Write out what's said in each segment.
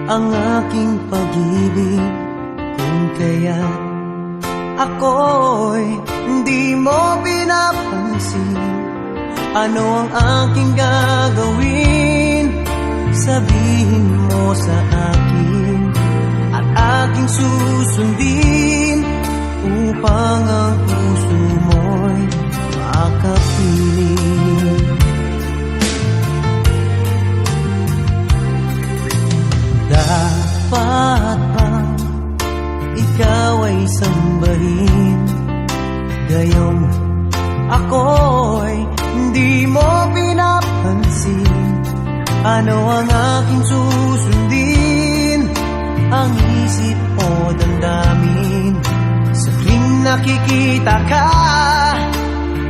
ang aking pag-ibig, kung kaya't ako'y hindi mo pinapansin. Ano ang aking gagawin? Sabihin mo sa akin at aking susundin, upang ang puso mo'y makapiling. Dapat bang ikaw ay sambahin, gayong ako'y hindi mo pinapansin? Ano ang aking susundin? Ang isip o damdamin? Sa tuwing nakikita ka,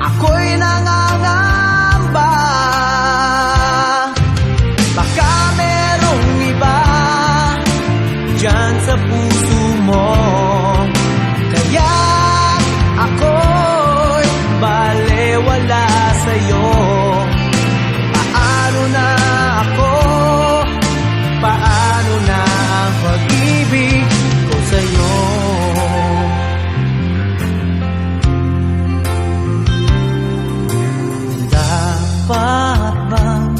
ako'y nangangamba. Baka merong iba diyan sa puso mo, kaya ako'y balewala sa'yo. Paano na ako? Paano na ang pag-ibig ko sa'yo? Dapat bang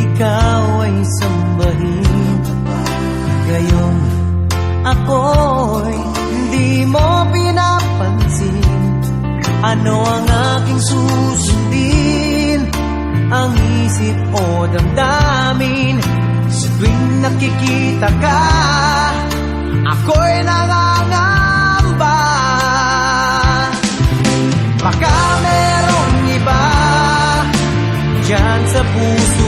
ikaw ay sambahin, gayong ako'y hindi mo pinapansin? Ano ang aking susundin? Ang isip o damdamin? Sa tuwing nakikita ka, ako'y nangangamba. Baka merong iba diyan sa puso